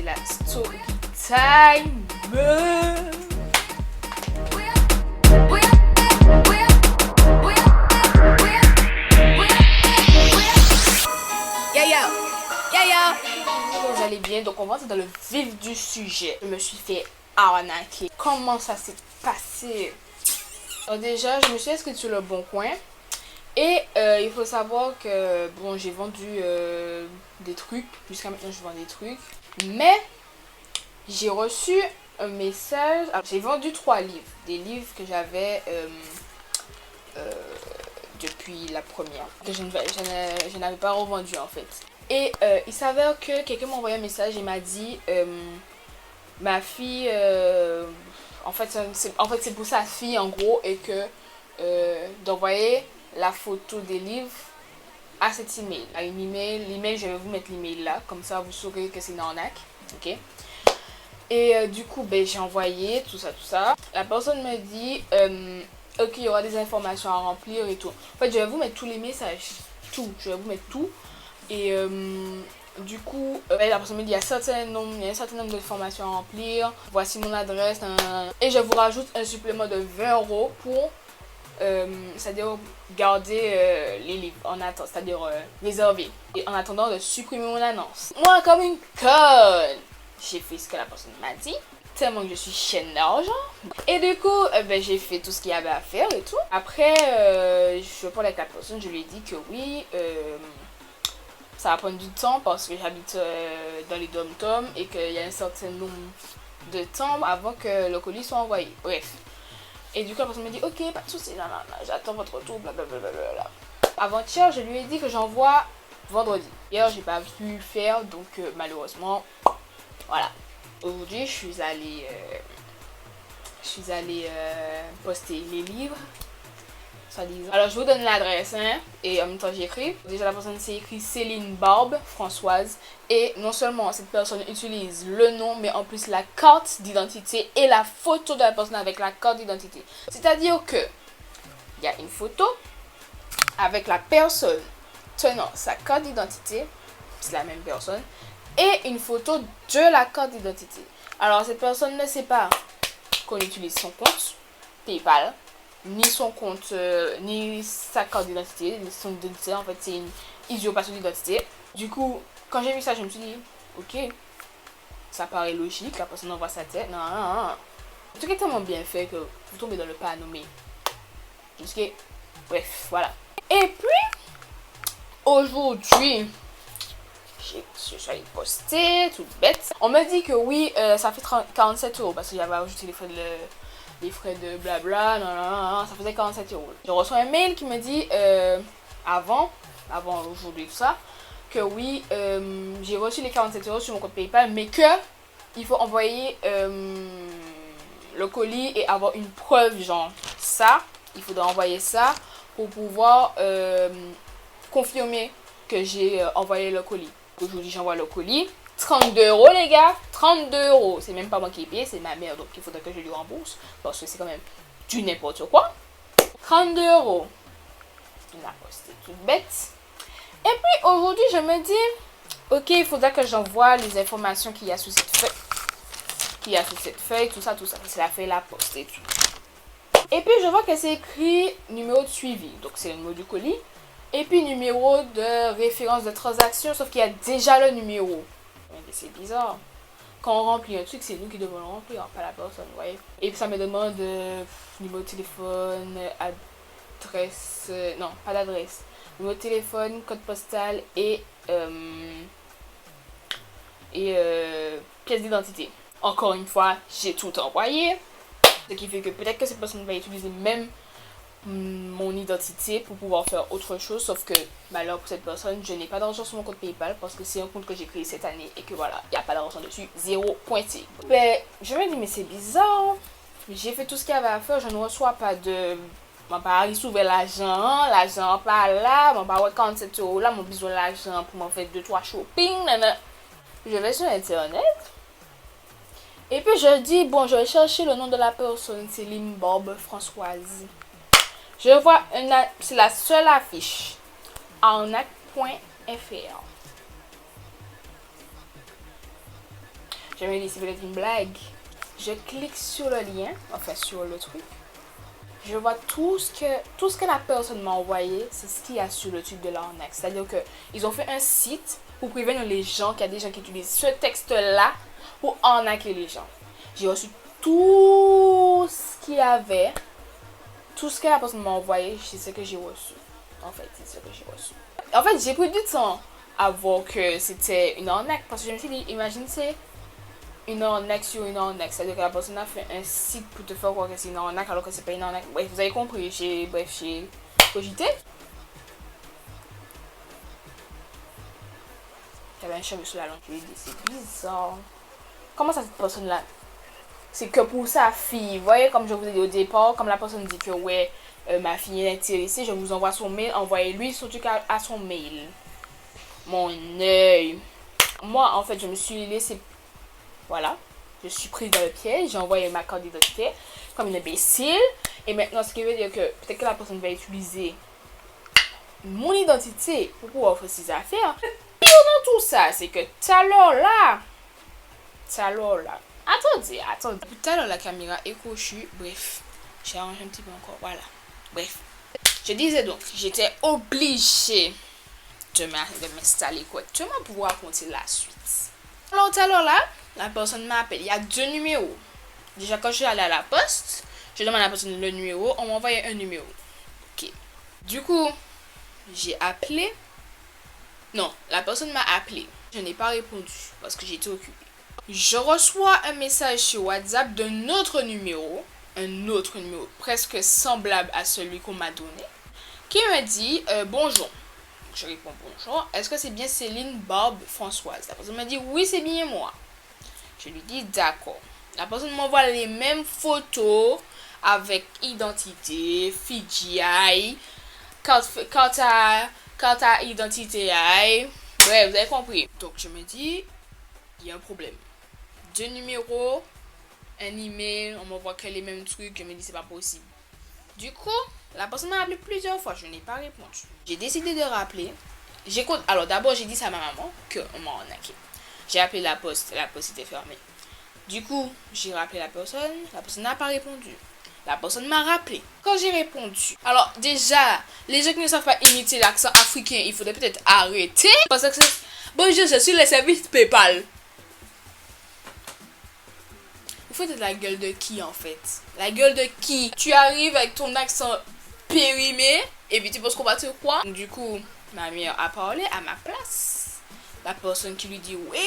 la story time. Vous allez bien, donc on va entrer dans le vif du sujet. Je me suis fait arnaquer. Comment ça s'est passé? Alors déjà, je me suis inscrite sur le Bon Coin. Et il faut savoir que bon, j'ai vendu des trucs. Jusqu'à maintenant, je vends des trucs. Mais j'ai reçu un message. Alors, j'ai vendu 3 livres. Des livres que j'avais depuis la première. Que je n'avais pas revendu en fait. Et il s'avère que quelqu'un m'a envoyé un message et m'a dit ma fille, en fait c'est pour sa fille en gros, et que d'envoyer la photo des livres à cet email. À une email, l'email, je vais vous mettre l'email là, comme ça vous saurez que c'est une arnaque. Ok. Et du coup, ben, j'ai envoyé tout ça. La personne me dit ok, il y aura des informations à remplir et tout. En fait, je vais vous mettre tous les messages. Je vais vous mettre tout. Et du coup, la personne me dit il y a un certain nombre d'informations à remplir. Voici mon adresse. Et je vous rajoute un supplément de 20 € pour, c'est-à-dire garder les livres en attente, c'est-à-dire réserver. Et en attendant de supprimer mon annonce. Moi, comme une conne, j'ai fait ce que la personne m'a dit. Tellement que je suis chaîne d'argent. Et du coup, ben, j'ai fait tout ce qu'il y avait à faire et tout. Après, je parlais avec la personne, je lui ai dit que oui, ça va prendre du temps parce que j'habite dans les dom-toms et qu'il y a un certain nombre de temps avant que le colis soit envoyé. Bref. Et du coup, la personne me dit ok, pas de soucis, non, j'attends votre retour, blablabla. Avant-hier, je lui ai dit que j'envoie vendredi. Hier, j'ai pas pu le faire, donc malheureusement, voilà. Aujourd'hui, je suis allée poster les livres. Alors, je vous donne l'adresse, hein, et en même temps, j'écris. Déjà, la personne s'est écrit Céline Barbe Françoise. Et non seulement cette personne utilise le nom, mais en plus la carte d'identité et la photo de la personne avec la carte d'identité. C'est-à-dire que il y a une photo avec la personne tenant sa carte d'identité, c'est la même personne, et une photo de la carte d'identité. Alors, cette personne ne sait pas qu'on utilise son compte PayPal, ni son compte, ni sa carte d'identité, ni son identité. En fait, c'est une usurpation d'identité. Du coup, quand j'ai vu ça, je me suis dit, ok, ça paraît logique, la personne envoie sa tête. Non. Le truc est tellement bien fait que vous tombez dans le pas à nommer. Jusqu'à... Bref, voilà. Et puis, aujourd'hui, je suis allée poster, toute bête. On me dit que oui, ça fait 47 € parce que j'avais ajouté les frais de blabla, non, ça faisait 47 €. Je reçois un mail qui me dit, avant aujourd'hui tout ça, que oui, j'ai reçu les 47 € sur mon compte PayPal, mais que il faut envoyer le colis et avoir une preuve, genre ça, il faudra envoyer ça pour pouvoir confirmer que j'ai envoyé le colis. Aujourd'hui, j'envoie le colis. 32 € les gars, 32 €. C'est même pas moi qui ai payé, c'est ma mère, donc il faudrait que je lui rembourse parce que c'est quand même du n'importe quoi. 32 €. Il m'a posté toute bête. Et puis aujourd'hui, je me dis, ok, il faudra que j'envoie les informations qu'il y a sur cette feuille. Tout ça. C'est la feuille, la poste et tout. Et puis je vois que c'est écrit numéro de suivi, donc c'est le numéro du colis. Et puis numéro de référence de transaction, sauf qu'il y a déjà le numéro. Mais c'est bizarre. Quand on remplit un truc, c'est nous qui devons le remplir, pas la personne, vous voyez. Et puis ça me demande numéro de téléphone, adresse, non, pas d'adresse. Numéro de téléphone, code postal et pièce d'identité. Encore une fois, j'ai tout envoyé. Ce qui fait que peut-être que cette personne va utiliser même mon identité pour pouvoir faire autre chose, sauf que malheur pour cette personne, je n'ai pas d'argent sur mon compte PayPal parce que c'est un compte que j'ai créé cette année et que voilà, il n'y a pas d'argent dessus, 0 pointé. Ben, je me dis mais c'est bizarre, j'ai fait tout ce qu'il y avait à faire, je ne reçois pas de... Mon pari s'ouvre l'argent pas là, mon pari 47 € là, mon besoin l'argent pour m'en faire 2-3 shopping, nanana. Je vais sur internet et puis je dis bon, je vais chercher le nom de la personne, Céline Barbe Françoise. Je vois, c'est la seule affiche, arnaque.fr. Je me dis, c'est peut-être une blague. Je clique sur le lien, enfin sur le truc. Je vois tout ce que la personne m'a envoyé, c'est ce qu'il y a sur le truc de l'arnaque. C'est-à-dire qu'ils ont fait un site pour prévenir les gens qu'il y a des gens qui utilisent ce texte-là pour arnaquer les gens. J'ai reçu tout ce qu'il y avait, tout ce que la personne m'a envoyé, c'est ce que j'ai reçu. En fait, c'est ce que j'ai reçu. En fait, j'ai pris du temps à voir que c'était une arnaque parce que je me suis dit, imagine c'est une arnaque sur une arnaque. C'est-à-dire que la personne a fait un site pour te faire croire que c'est une arnaque alors que c'est pas une arnaque. Bref, vous avez compris. J'ai cogité. J'avais un cheveu sur la langue. Je lui ai dit, c'est bizarre. Comment ça, cette personne-là? C'est que pour sa fille. Vous voyez, comme je vous ai dit au départ, comme la personne dit que ouais, ma fille est intéressée, je vous envoie son mail. Envoyez-lui son truc à son mail. Mon œil. Moi, en fait, je me suis laissée. Voilà, je suis prise dans le piège, j'ai envoyé ma carte d'identité comme une imbécile. Et maintenant, ce qui veut dire que peut-être que la personne va utiliser mon identité pour pouvoir faire ses affaires. Le pire dans tout ça, c'est que tout à l'heure là, attendez. Tout à l'heure, la caméra est cochue, bref, j'ai arrangé un petit peu encore, voilà. Bref, je disais donc, j'étais obligée de m'installer correctement pour pouvoir raconter la suite. Alors tout à l'heure là, la personne m'appelle. Il y a 2 numéros. Déjà quand je suis allée à la poste, je demande à la personne le numéro. On m'a envoyé un numéro. Ok. Du coup, j'ai appelé. Non, la personne m'a appelé. Je n'ai pas répondu parce que j'étais occupée. Je reçois un message sur WhatsApp d'un autre numéro. Un autre numéro presque semblable à celui qu'on m'a donné. Qui me dit bonjour. Je réponds bonjour. Est-ce que c'est bien Céline Barbe Françoise? La personne m'a dit oui, c'est bien moi. Je lui dis d'accord. La personne m'envoie les mêmes photos avec identité, FDJ, carte à identité. Bref, vous avez compris. Donc je me dis, il y a un problème. 2 numéros, un email, on m'envoie que les mêmes trucs. Je me dis c'est pas possible. Du coup, la personne m'a appelé plusieurs fois. Je n'ai pas répondu. J'ai décidé de rappeler. J'écoute. Alors d'abord j'ai dit ça à ma maman qu'on m'a arnaqué. J'ai appelé la poste était fermée. Du coup, j'ai rappelé la personne n'a pas répondu. La personne m'a rappelé. Quand j'ai répondu, alors déjà, les gens qui ne savent pas imiter l'accent africain, il faudrait peut-être arrêter. Parce que c'est... Bonjour, je suis le service PayPal. Vous faites de la gueule de qui en fait? La gueule de qui? Tu arrives avec ton accent périmé, et puis tu penses qu'on va te croire. Du coup, ma mère a parlé à ma place. La personne qui lui dit oui,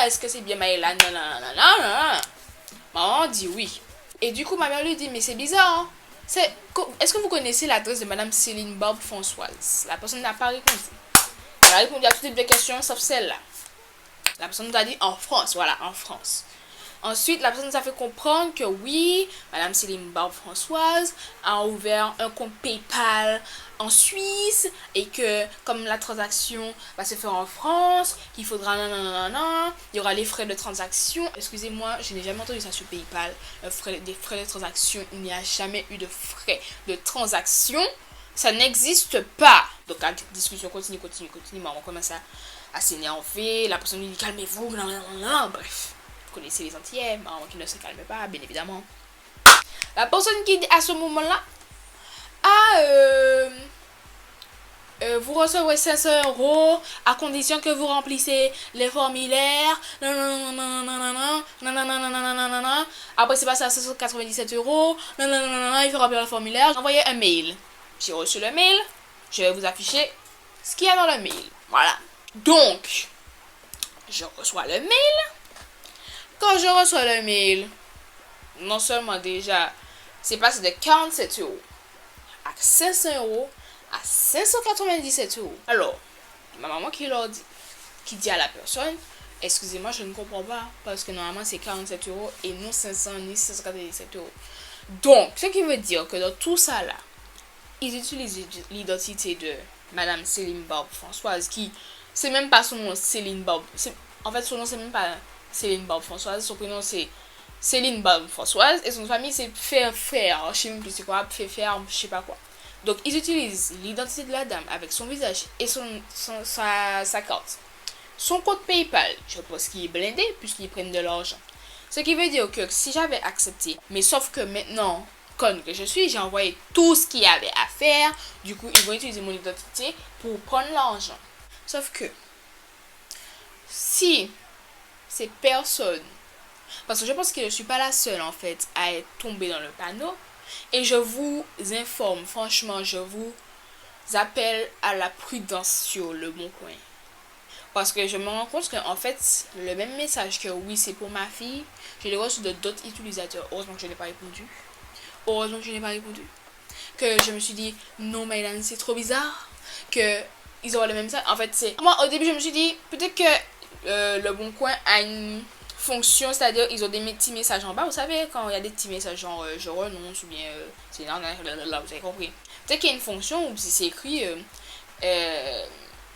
est-ce que c'est bien Maëla? Maman dit oui. Et du coup, ma mère lui dit mais c'est bizarre. Hein? Est-ce que vous connaissez l'adresse de Madame Céline Barbe Françoise? La personne n'a pas répondu. Elle a répondu à toutes les questions sauf celle-là. La personne nous a dit en France, voilà, en France. Ensuite, la personne nous a fait comprendre que oui, Madame Céline Barbe Françoise a ouvert un compte PayPal en Suisse et que comme la transaction va se faire en France, qu'il faudra il y aura les frais de transaction. Excusez-moi, je n'ai jamais entendu ça sur PayPal, des frais de transaction. Il n'y a jamais eu de frais de transaction. Ça n'existe pas. Donc la discussion continue. Maman commence à s'énerver. La personne lui dit calmez-vous, bref. Vous connaissez les Antillais, maman qui ne se calme pas, bien évidemment. La personne qui dit à ce moment-là, vous recevrez 500 € à condition que vous remplissez les formulaires. Après, c'est passé à 597 €. Il faut remplir le formulaire. Envoyez un mail. J'ai reçu le mail. Je vais vous afficher ce qu'il y a dans le mail. Voilà. Donc, je reçois le mail. Quand je reçois le mail, non seulement déjà, c'est passé de 47 € à 500 € à 597 €. Alors, ma maman qui dit à la personne, excusez-moi, je ne comprends pas, parce que normalement c'est 47 € et non 500 ni 597 €. Donc, ce qui veut dire que dans tout ça là, ils utilisent l'identité de Madame Céline Barbe Françoise, qui, c'est même pas son nom, Céline Barbe. En fait, son nom, c'est même pas Céline Barbe Françoise, son prénom c'est Céline Barbe Françoise, et son famille c'est Faire, je sais même plus c'est quoi, Faire, je sais pas quoi. Donc ils utilisent l'identité de la dame avec son visage et sa carte son compte PayPal, je pense qu'il est blindé puisqu'ils prennent de l'argent. Ce qui veut dire que si j'avais accepté, mais sauf que maintenant, conne que je suis, j'ai envoyé tout ce qu'il y avait à faire. Du coup, ils vont utiliser mon identité pour prendre l'argent. Sauf que, si ces personnes, parce que je pense que je ne suis pas la seule en fait à être tombée dans le panneau, et je vous informe, franchement, je vous appelle à la prudence sur le bon coin. Parce que je me rends compte qu'en fait, le même message que oui, c'est pour ma fille, je l'ai reçu de d'autres utilisateurs. Heureusement que je n'ai pas répondu. Heureusement que je n'ai pas répondu. Que je me suis dit, non, Maïlan, c'est trop bizarre. Que ils auraient le même message. En fait, c'est. Moi, au début, je me suis dit, peut-être que le Bon Coin a une fonction, c'est-à-dire, ils ont des petits messages en bas. Vous savez, quand il y a des petits messages genre, je renonce ou bien, c'est là, vous avez compris. Peut-être qu'il y a une fonction où si c'est écrit.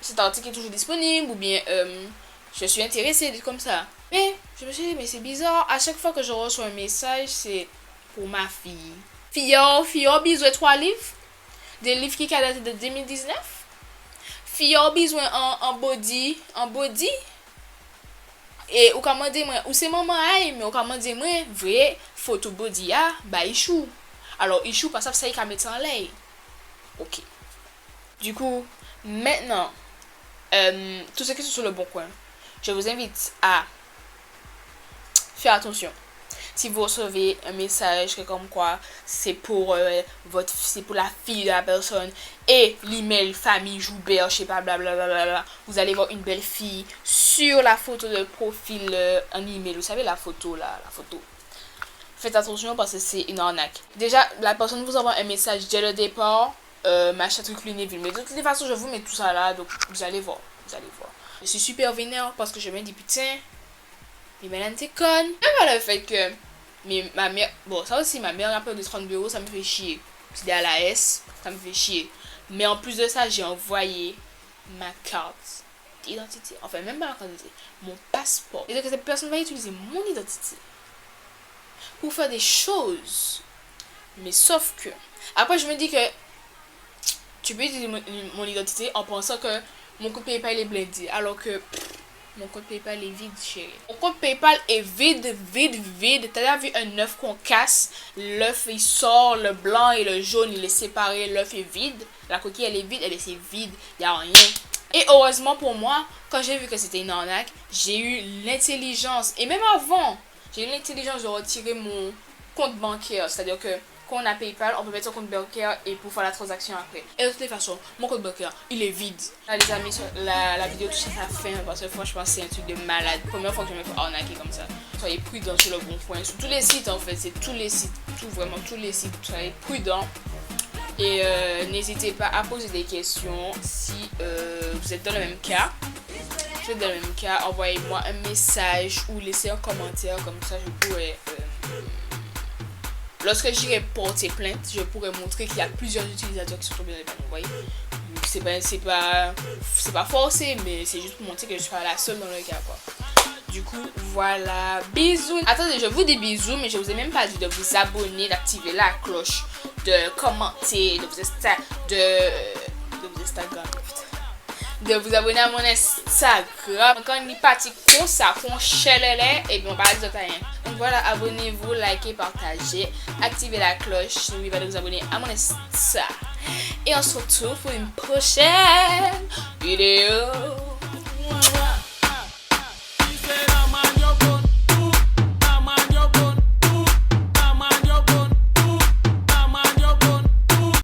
Cet article est toujours disponible ou bien je suis intéressée comme ça. Mais je me suis dit, mais c'est bizarre, à chaque fois que je reçois un message, c'est pour ma fille. Fille, besoin de 3 livres, des livres qui datent de 2019. Fille, besoin en body, et ou comment dire moi, ou c'est maman aïe, mais ou comment dire moi, vrai photo body a, bah Ichou. Alors Ichou, pas ça il mettre en l'air. OK. Du coup, maintenant, tout ce qui est sur le Bon Coin, je vous invite à faire attention. Si vous recevez un message comme quoi c'est pour c'est pour la fille de la personne et l'email famille Joubert, je sais pas, blablabla, vous allez voir une belle fille sur la photo de profil, un email, vous savez la photo là, la photo. Faites attention parce que c'est une arnaque. Déjà, la personne vous envoie un message dès le départ. Machin truc Lunéville, mais de toutes les façons je vous mets tout ça là, donc vous allez voir, je suis super vénère parce que je me dis putain, mais Mélanie t'es conne. Même pas le fait que ma mère, bon ça aussi ma mère a peur de 30 euros, ça me fait chier, c'est à la S, ça me fait chier, mais en plus de ça j'ai envoyé ma carte d'identité, enfin même pas ma carte d'identité, mon passeport, et donc cette personne va utiliser mon identité pour faire des choses, mais sauf que après je me dis que tu peux utiliser mon identité en pensant que mon compte PayPal est blindé. Alors que mon compte PayPal est vide, chérie. Mon compte PayPal est vide. T'as vu un œuf qu'on casse? L'œuf il sort, le blanc et le jaune il est séparé. L'œuf est vide. La coquille elle est vide, c'est vide. Il n'y a rien. Et heureusement pour moi, quand j'ai vu que c'était une arnaque, j'ai eu l'intelligence. Et même avant, j'ai eu l'intelligence de retirer mon compte bancaire. C'est-à-dire que quand on a PayPal, on peut mettre son compte bancaire et pour faire la transaction après. Et de toutes les façons, mon compte bancaire, il est vide. Là, les amis, la vidéo touche à sa fin parce que franchement, c'est un truc de malade. Première fois que je me fais arnaquer comme ça. Soyez prudents sur le Bon Coin. Sur tous les sites, en fait. C'est tous les sites. Vraiment tous les sites. Soyez prudents. Et n'hésitez pas à poser des questions si vous êtes dans le même cas. Si vous êtes dans le même cas, envoyez-moi un message ou laissez un commentaire. Comme ça, je pourrais... lorsque j'irai porter plainte, je pourrais montrer qu'il y a plusieurs utilisateurs qui sont tombés dans les panneaux. Vous voyez, c'est pas forcé, mais c'est juste pour montrer que je suis pas la seule dans le cas, quoi. Du coup, voilà. Bisous. Attendez, je vous dis bisous, mais je vous ai même pas dit de vous abonner, d'activer la cloche, de commenter, de vous abonner à mon Instagram. Quand on est parti comme ça, qu'on chelele, et bien on parle de rien. Donc voilà, abonnez-vous, likez, partagez, activez la cloche, n'oubliez pas de vous abonner à mon Insta. Et on se retrouve pour une prochaine vidéo.